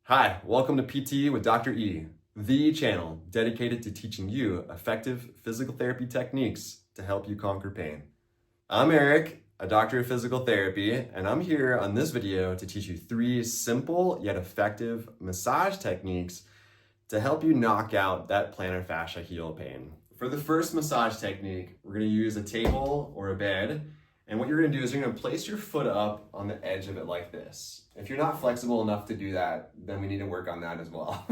Hi, welcome to PT with Dr. E, the channel dedicated to teaching you effective physical therapy techniques to help you conquer pain. I'm Eric, a doctor of physical therapy, and I'm here on this video to teach you 3 simple yet effective massage techniques to help you knock out that plantar fascia heel pain. For the first massage technique, we're going to use a table or a bed. And what you're gonna do is you're gonna place your foot up on the edge of it like this. If you're not flexible enough to do that, then we need to work on that as well.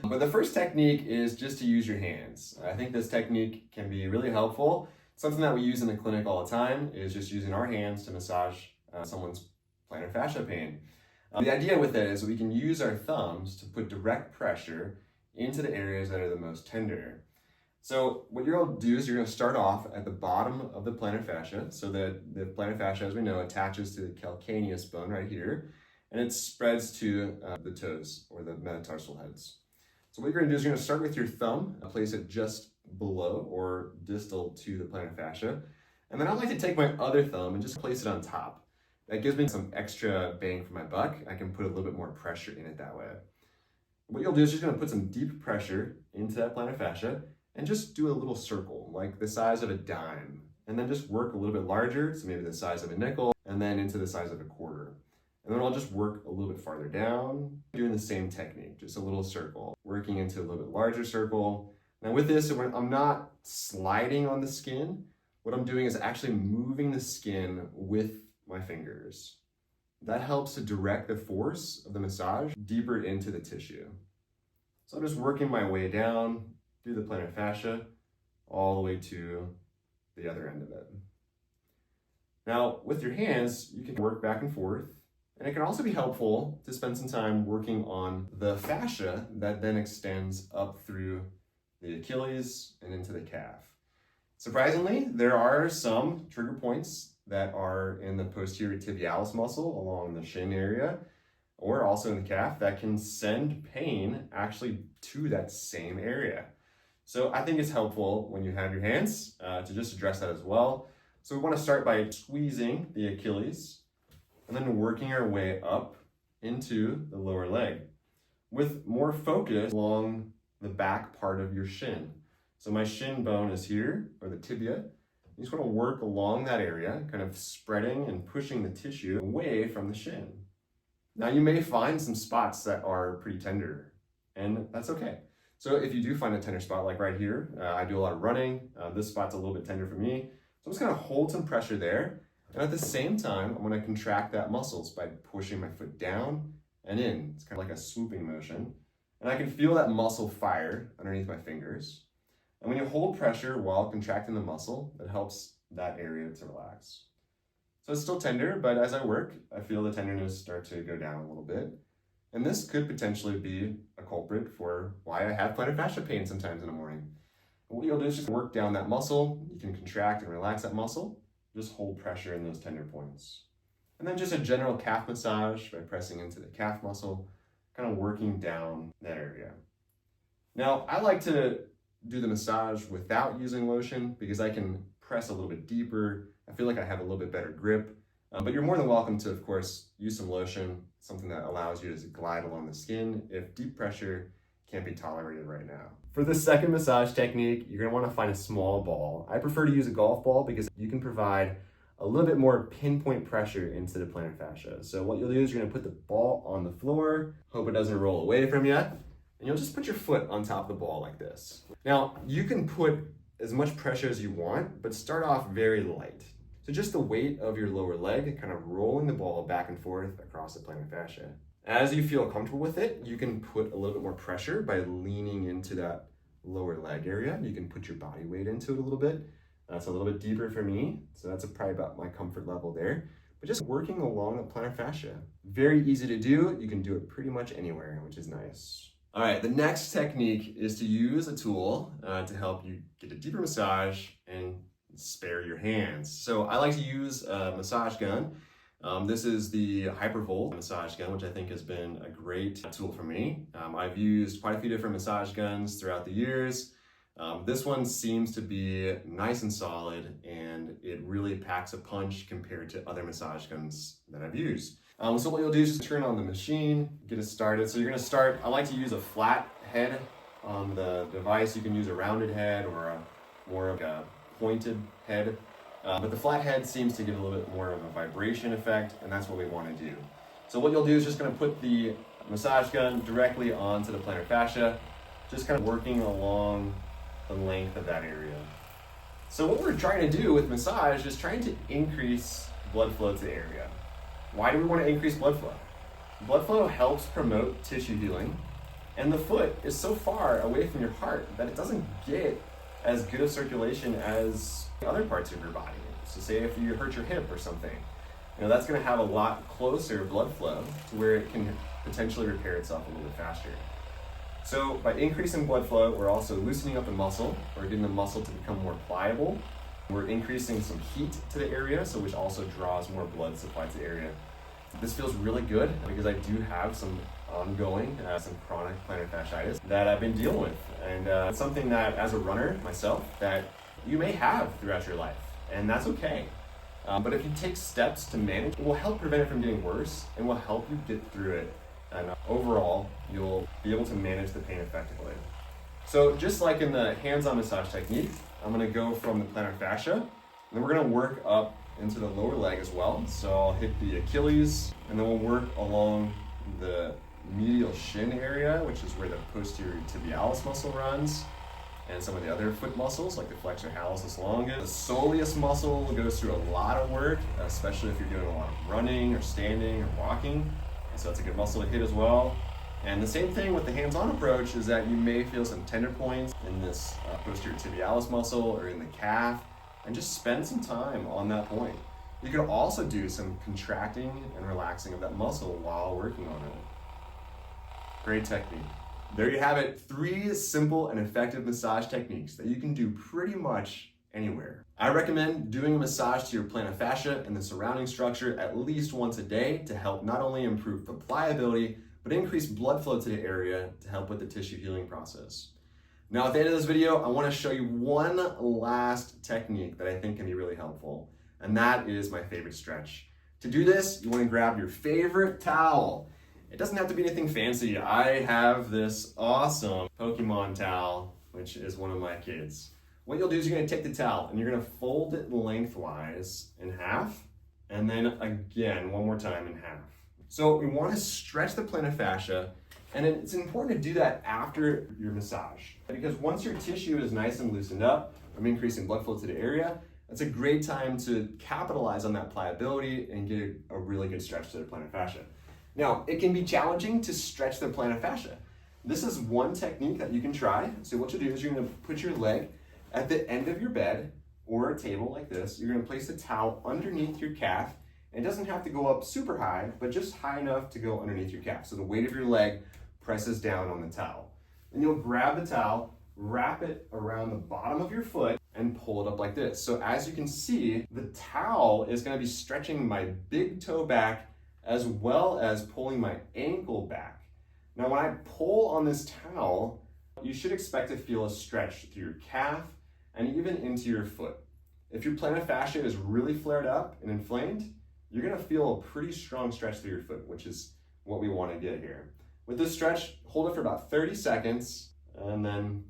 But the first technique is just to use your hands. I think this technique can be really helpful. Something that we use in the clinic all the time is just using our hands to massage someone's plantar fascia pain. The idea with it is we can use our thumbs to put direct pressure into the areas that are the most tender. So what you're going to do is you're going to start off at the bottom of the plantar fascia, so that the plantar fascia, as we know, attaches to the calcaneus bone right here, and it spreads to the toes or the metatarsal heads. So what you're going to do is you're going to start with your thumb, place it just below or distal to the plantar fascia, and then I like to take my other thumb and just place it on top. That gives me some extra bang for my buck. I can put a little bit more pressure in it that way. What you'll do is you're just going to put some deep pressure into that plantar fascia, and just do a little circle, like the size of a dime, and then just work a little bit larger, so maybe the size of a nickel, and then into the size of a quarter. And then I'll just work a little bit farther down, doing the same technique, just a little circle, working into a little bit larger circle. Now with this, I'm not sliding on the skin. What I'm doing is actually moving the skin with my fingers. That helps to direct the force of the massage deeper into the tissue. So I'm just working my way down through the plantar fascia, all the way to the other end of it. Now, with your hands, you can work back and forth, and it can also be helpful to spend some time working on the fascia that then extends up through the Achilles and into the calf. Surprisingly, there are some trigger points that are in the posterior tibialis muscle along the shin area, or also in the calf, that can send pain actually to that same area. So I think it's helpful when you have your hands to just address that as well. So we want to start by squeezing the Achilles and then working our way up into the lower leg with more focus along the back part of your shin. So my shin bone is here, or the tibia. You just want to work along that area, kind of spreading and pushing the tissue away from the shin. Now you may find some spots that are pretty tender, and that's okay. So if you do find a tender spot, like right here, I do a lot of running. This spot's a little bit tender for me. So I'm just gonna hold some pressure there. And at the same time, I'm gonna contract that muscles by pushing my foot down and in. It's kind of like a swooping motion. And I can feel that muscle fire underneath my fingers. And when you hold pressure while contracting the muscle, it helps that area to relax. So it's still tender, but as I work, I feel the tenderness start to go down a little bit. And this could potentially be a culprit for why I have plantar fascia pain sometimes in the morning. And what you'll do is just work down that muscle. You can contract and relax that muscle. Just hold pressure in those tender points. And then just a general calf massage by pressing into the calf muscle, kind of working down that area. Now, I like to do the massage without using lotion because I can press a little bit deeper. I feel like I have a little bit better grip. But you're more than welcome to, of course, use some lotion, something that allows you to glide along the skin if deep pressure can't be tolerated right now. For the second massage technique, you're going to want to find a small ball. I prefer to use a golf ball because you can provide a little bit more pinpoint pressure into the plantar fascia. So what you'll do is you're going to put the ball on the floor, hope it doesn't roll away from you, and you'll just put your foot on top of the ball like this. Now, you can put as much pressure as you want, but start off very light. So just the weight of your lower leg, kind of rolling the ball back and forth across the plantar fascia. As you feel comfortable with it, you can put a little bit more pressure by leaning into that lower leg area. You can put your body weight into it a little bit. That's a little bit deeper for me, so that's probably about my comfort level there. But just working along the plantar fascia. Very easy to do. You can do it pretty much anywhere, which is nice. All right, the next technique is to use a tool to help you get a deeper massage and spare your hands. So I like to use a massage gun. This is the Hypervolt massage gun, which I think has been a great tool for me. I've used quite a few different massage guns throughout the years. This one seems to be nice and solid, and it really packs a punch compared to other massage guns that I've used. So what you'll do is just turn on the machine, get it started. So you're gonna start, I like to use a flat head on the device. You can use a rounded head or a more of a pointed head. But the flat head seems to give a little bit more of a vibration effect, and that's what we want to do. So what you'll do is just going to put the massage gun directly onto the plantar fascia, just kind of working along the length of that area. So what we're trying to do with massage is trying to increase blood flow to the area. Why do we want to increase blood flow? Blood flow helps promote tissue healing, and the foot is so far away from your heart that it doesn't get as good of circulation as other parts of your body. So say if you hurt your hip or something, that's going to have a lot closer blood flow to where it can potentially repair itself a little bit faster. So by increasing blood flow, we're also loosening up the muscle. We're getting the muscle to become more pliable. We're increasing some heat to the area, so which also draws more blood supply to the area. This feels really good because I do have some ongoing, some chronic plantar fasciitis that I've been dealing with. And it's something that as a runner myself, that you may have throughout your life, and that's okay. But if you take steps to manage, it will help prevent it from getting worse and will help you get through it. And overall, you'll be able to manage the pain effectively. So just like in the hands-on massage technique, I'm gonna go from the plantar fascia, and then we're gonna work up into the lower leg as well. So I'll hit the Achilles, and then we'll work along the medial shin area, which is where the posterior tibialis muscle runs, and some of the other foot muscles like the flexor hallucis longus. The soleus muscle goes through a lot of work, especially if you're doing a lot of running or standing or walking. And so it's a good muscle to hit as well. And the same thing with the hands-on approach is that you may feel some tender points in this posterior tibialis muscle or in the calf, and just spend some time on that point. You could also do some contracting and relaxing of that muscle while working on it. Great technique. There you have it, 3 simple and effective massage techniques that you can do pretty much anywhere. I recommend doing a massage to your plantar fascia and the surrounding structure at least once a day to help not only improve the pliability, but increase blood flow to the area to help with the tissue healing process. Now at the end of this video, I want to show you one last technique that I think can be really helpful, and that is my favorite stretch. To do this, you want to grab your favorite towel. It doesn't have to be anything fancy. I have this awesome Pokemon towel, which is one of my kids. What you'll do is you're going to take the towel and you're going to fold it lengthwise in half, and then again one more time in half. So we want to stretch the plantar fascia, and it's important to do that after your massage, because once your tissue is nice and loosened up from increasing blood flow to the area, that's a great time to capitalize on that pliability and get a really good stretch to the plantar fascia. Now, it can be challenging to stretch the plantar fascia. This is one technique that you can try. So what you'll do is you're going to put your leg at the end of your bed or a table like this. You're going to place the towel underneath your calf. It doesn't have to go up super high, but just high enough to go underneath your calf. So the weight of your leg presses down on the towel. Then you'll grab the towel, wrap it around the bottom of your foot, and pull it up like this. So as you can see, the towel is going to be stretching my big toe back as well as pulling my ankle back. Now when I pull on this towel, you should expect to feel a stretch through your calf and even into your foot. If your plantar fascia is really flared up and inflamed, you're gonna feel a pretty strong stretch through your foot, which is what we wanna get here. With this stretch, hold it for about 30 seconds and then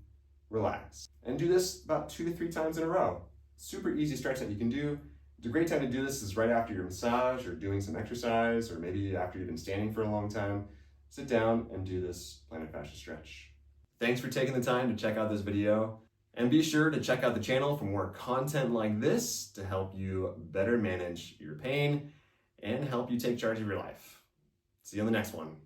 relax. And do this about 2 to 3 times in a row. Super easy stretch that you can do. A great time to do this is right after your massage or doing some exercise, or maybe after you've been standing for a long time. Sit down and do this plantar fascia stretch. Thanks for taking the time to check out this video, and be sure to check out the channel for more content like this to help you better manage your pain and help you take charge of your life. See you on the next one.